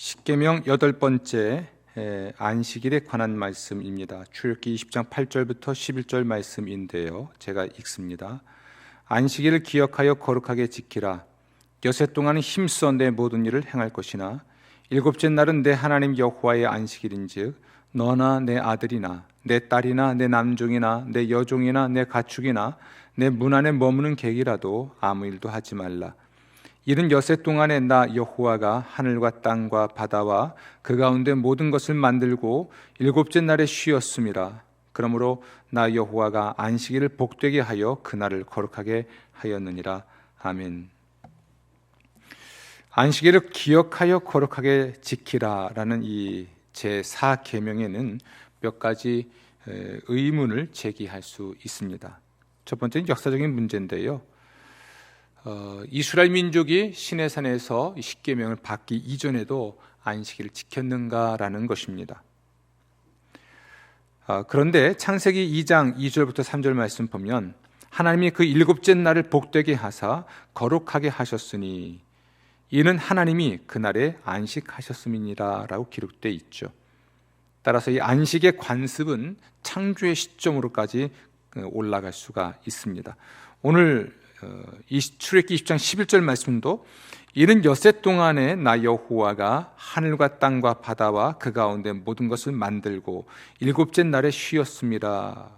십계명 8번째 안식일에 관한 말씀입니다. 출애굽기 20장 8절부터 11절 말씀인데요, 제가 읽습니다. 안식일을 기억하여 거룩하게 지키라. 여세 동안은 힘써 내 모든 일을 행할 것이나 일곱째 날은 내 하나님 여호와의 안식일인즉 너나 내 아들이나 내 딸이나 내 남종이나 내 여종이나 내 가축이나 내 문 안에 머무는 객이라도 아무 일도 하지 말라. 이른 여세 동안에 나 여호와가 하늘과 땅과 바다와 그 가운데 모든 것을 만들고 일곱째 날에 쉬었음이라. 그러므로 나 여호와가 안식일을 복되게 하여 그날을 거룩하게 하였느니라. 아멘. 안식일을 기억하여 거룩하게 지키라라는 이 제4계명에는 몇 가지 의문을 제기할 수 있습니다. 첫 번째는 역사적인 문제인데요. 이스라엘 민족이 시내산에서 십계명을 받기 이전에도 안식일을 지켰는가라는 것입니다. 그런데 창세기 2장 2절부터 3절 말씀 보면 하나님이 그 일곱째 날을 복되게 하사 거룩하게 하셨으니 이는 하나님이 그날에 안식하셨음이니라 라고 기록되어 있죠. 따라서 이 안식의 관습은 창조의 시점으로까지 올라갈 수가 있습니다. 오늘 출애굽기 20장 11절 말씀도 이른 여세 동안에 나 여호와가 하늘과 땅과 바다와 그 가운데 모든 것을 만들고 일곱째 날에 쉬었습니다.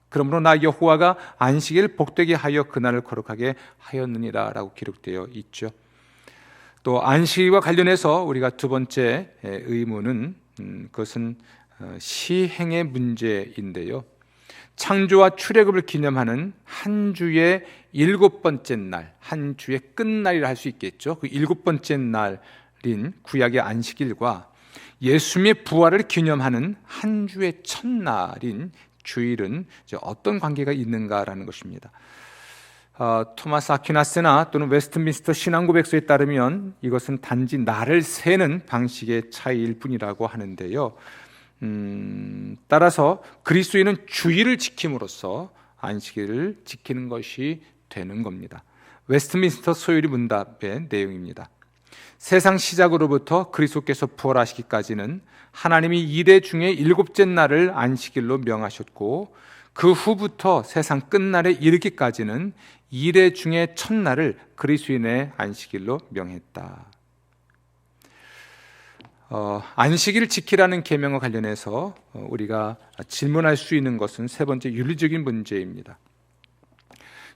그러므로 나 여호와가 안식일을 복되게 하여 그날을 거룩하게 하였느니라 라고 기록되어 있죠. 또 안식일과 관련해서 우리가 두 번째 의문은 그것은 시행의 문제인데요. 창조와 출애굽을 기념하는 한 주의 일곱 번째 날, 한 주의 끝날이라 할 수 있겠죠. 그 일곱 번째 날인 구약의 안식일과 예수님의 부활을 기념하는 한 주의 첫날인 주일은 어떤 관계가 있는가라는 것입니다. 토마스 아퀴나스나 또는 웨스트민스터 신앙고백서에 따르면 이것은 단지 날을 세는 방식의 차이일 뿐이라고 하는데요. 따라서 그리스도인은 주일을 지킴으로써 안식일을 지키는 것이 되는 겁니다. 웨스트민스터 소요리 문답의 내용입니다. 세상 시작으로부터 그리스도께서 부활하시기까지는 하나님이 이래 중에 일곱째 날을 안식일로 명하셨고 그 후부터 세상 끝날에 이르기까지는 이래 중에 첫날을 그리스도인의 안식일로 명했다. 안식일을 지키라는 계명과 관련해서 우리가 질문할 수 있는 것은 세 번째 윤리적인 문제입니다.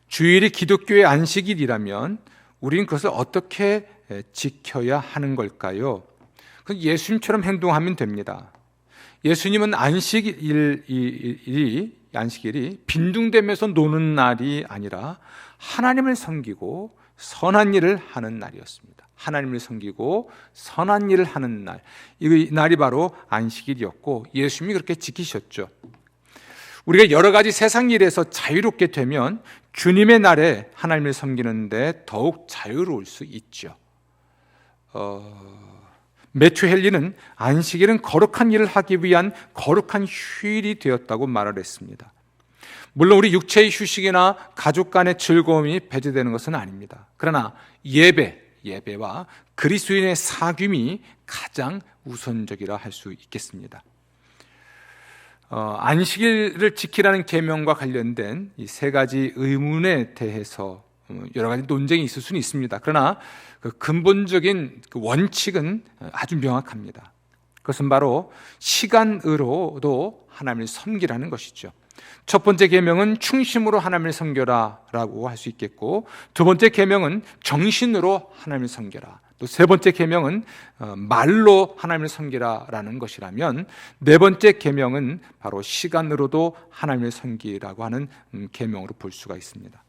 주일이 기독교의 안식일이라면 우리는 그것을 어떻게 지켜야 하는 걸까요? 예수님처럼 행동하면 됩니다. 예수님은 안식일이 빈둥대면서 노는 날이 아니라 하나님을 섬기고 선한 일을 하는 날이었습니다. 하나님을 섬기고 선한 일을 하는 날, 이 날이 바로 안식일이었고 예수님이 그렇게 지키셨죠. 우리가 여러 가지 세상 일에서 자유롭게 되면 주님의 날에 하나님을 섬기는데 더욱 자유로울 수 있죠. 매튜 헨리는 안식일은 거룩한 일을 하기 위한 거룩한 휴일이 되었다고 말을 했습니다. 물론 우리 육체의 휴식이나 가족 간의 즐거움이 배제되는 것은 아닙니다. 그러나 예배와 그리스도인의 사귐이 가장 우선적이라 할 수 있겠습니다. 안식일을 지키라는 계명과 관련된 이 세 가지 의문에 대해서 여러 가지 논쟁이 있을 수는 있습니다. 그러나 그 근본적인 원칙은 아주 명확합니다. 그것은 바로 시간으로도 하나님을 섬기라는 것이죠. 첫 번째 계명은 충심으로 하나님을 섬겨라라고 할 수 있겠고, 두 번째 계명은 정신으로 하나님을 섬겨라. 또 세 번째 계명은 말로 하나님을 섬기라라는 것이라면, 네 번째 계명은 바로 시간으로도 하나님을 섬기라고 하는 계명으로 볼 수가 있습니다.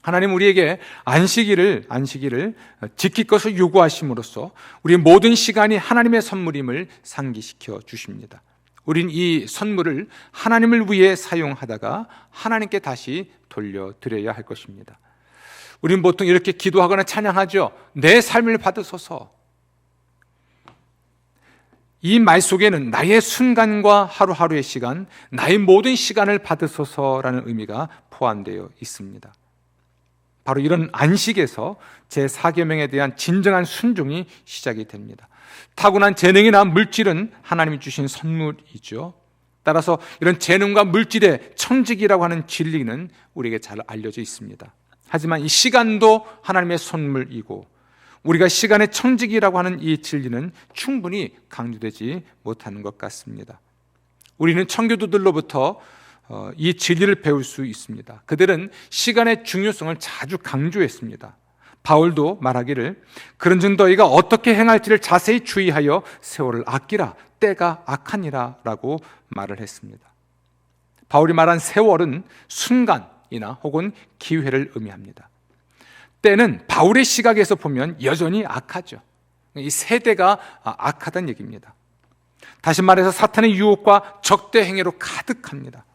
하나님 우리에게 안식일을 지킬 것을 요구하심으로써 우리 모든 시간이 하나님의 선물임을 상기시켜 주십니다. 우린 이 선물을 하나님을 위해 사용하다가 하나님께 다시 돌려드려야 할 것입니다. 우린 보통 이렇게 기도하거나 찬양하죠. 내 삶을 받으소서. 이 말 속에는 나의 순간과 하루하루의 시간, 나의 모든 시간을 받으소서라는 의미가 포함되어 있습니다. 바로 이런 안식에서 제4계명에 대한 진정한 순종이 시작이 됩니다. 타고난 재능이나 물질은 하나님이 주신 선물이죠. 따라서 이런 재능과 물질의 청지기라고 하는 진리는 우리에게 잘 알려져 있습니다. 하지만 이 시간도 하나님의 선물이고 우리가 시간의 청지기라고 하는 이 진리는 충분히 강조되지 못하는 것 같습니다. 우리는 청교도들로부터 이 진리를 배울 수 있습니다. 그들은 시간의 중요성을 자주 강조했습니다. 바울도 말하기를 그런즉 너희가 어떻게 행할지를 자세히 주의하여 세월을 아끼라 때가 악하니라 라고 말을 했습니다. 바울이 말한 세월은 순간이나 혹은 기회를 의미합니다. 때는 바울의 시각에서 보면 여전히 악하죠. 이 세대가 악하다는 얘기입니다. 다시 말해서 사탄의 유혹과 적대 행위로 가득합니다.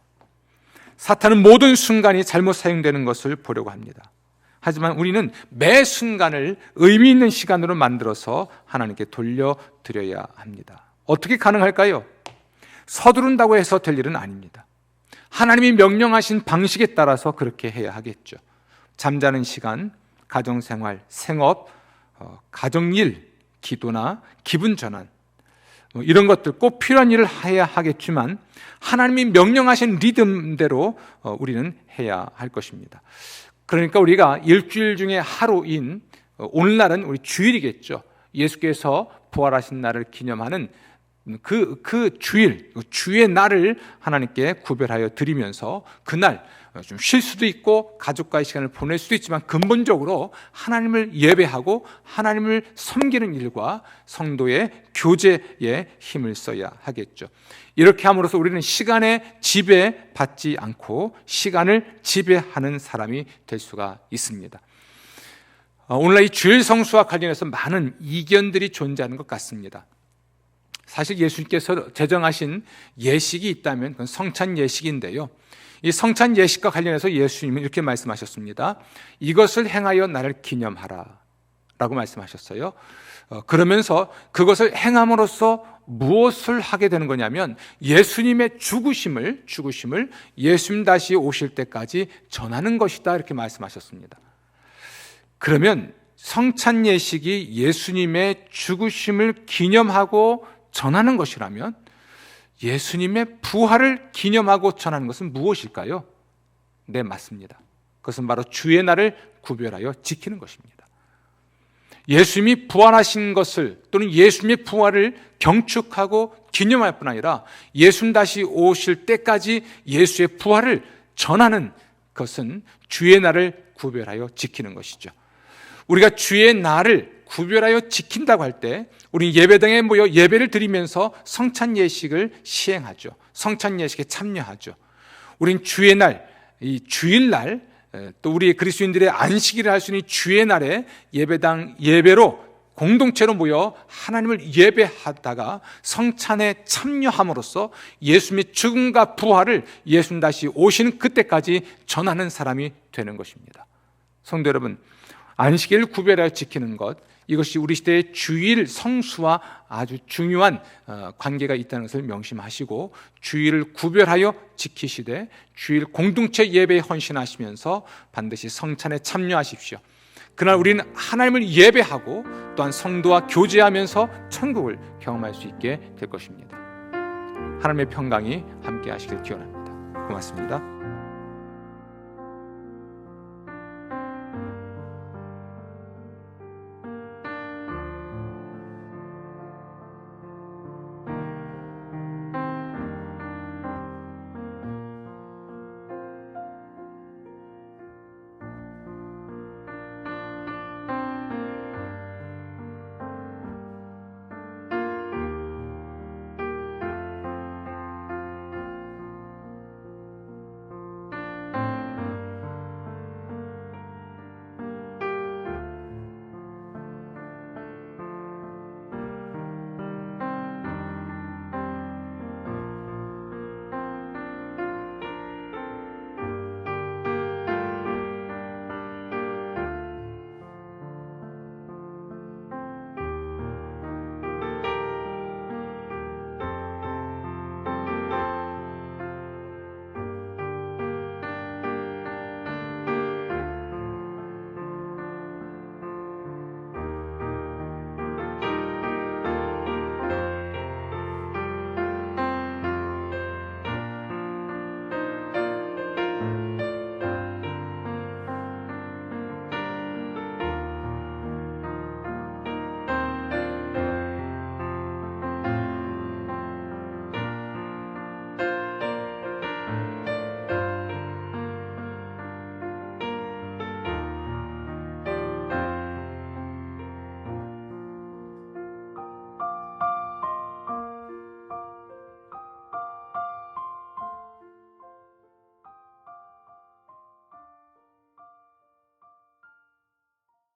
사탄은 모든 순간이 잘못 사용되는 것을 보려고 합니다. 하지만 우리는 매 순간을 의미 있는 시간으로 만들어서 하나님께 돌려드려야 합니다. 어떻게 가능할까요? 서두른다고 해서 될 일은 아닙니다. 하나님이 명령하신 방식에 따라서 그렇게 해야 하겠죠. 잠자는 시간, 가정생활, 생업, 가정일, 기도나 기분 전환 이런 것들 꼭 필요한 일을 해야 하겠지만 하나님이 명령하신 리듬대로 우리는 해야 할 것입니다. 그러니까 우리가 일주일 중에 하루인 오늘날은 우리 주일이겠죠. 예수께서 부활하신 날을 기념하는 그 주의 날을 하나님께 구별하여 드리면서 그날 좀 쉴 수도 있고 가족과의 시간을 보낼 수도 있지만 근본적으로 하나님을 예배하고 하나님을 섬기는 일과 성도의 교제에 힘을 써야 하겠죠. 이렇게 함으로써 우리는 시간에 지배받지 않고 시간을 지배하는 사람이 될 수가 있습니다. 오늘날 이 주일 성수와 관련해서 많은 이견들이 존재하는 것 같습니다. 사실 예수님께서 제정하신 예식이 있다면 그건 성찬 예식인데요. 이 성찬 예식과 관련해서 예수님은 이렇게 말씀하셨습니다. 이것을 행하여 나를 기념하라 라고 말씀하셨어요. 그러면서 그것을 행함으로써 무엇을 하게 되는 거냐면 예수님의 죽으심을 예수님 다시 오실 때까지 전하는 것이다 이렇게 말씀하셨습니다. 그러면 성찬 예식이 예수님의 죽으심을 기념하고 전하는 것이라면 예수님의 부활을 기념하고 전하는 것은 무엇일까요? 네, 맞습니다. 그것은 바로 주의 날을 구별하여 지키는 것입니다. 예수님이 부활하신 것을 또는 예수님의 부활을 경축하고 기념할 뿐 아니라 예수님 다시 오실 때까지 예수의 부활을 전하는 것은 주의 날을 구별하여 지키는 것이죠. 우리가 주의 날을 구별하여 지킨다고 할 때 우리 예배당에 모여 예배를 드리면서 성찬 예식을 시행하죠. 성찬 예식에 참여하죠. 우린 주의 날, 이 주일날 또 우리 그리스도인들의 안식일을 할 수 있는 주의 날에 예배당 예배로 공동체로 모여 하나님을 예배하다가 성찬에 참여함으로써 예수님의 죽음과 부활을 예수님 다시 오시는 그때까지 전하는 사람이 되는 것입니다. 성도 여러분, 안식일을 구별하여 지키는 것, 이것이 우리 시대의 주일 성수와 아주 중요한 관계가 있다는 것을 명심하시고 주일을 구별하여 지키시되 주일 공동체 예배에 헌신하시면서 반드시 성찬에 참여하십시오. 그날 우리는 하나님을 예배하고 또한 성도와 교제하면서 천국을 경험할 수 있게 될 것입니다. 하나님의 평강이 함께 하시길 기원합니다. 고맙습니다.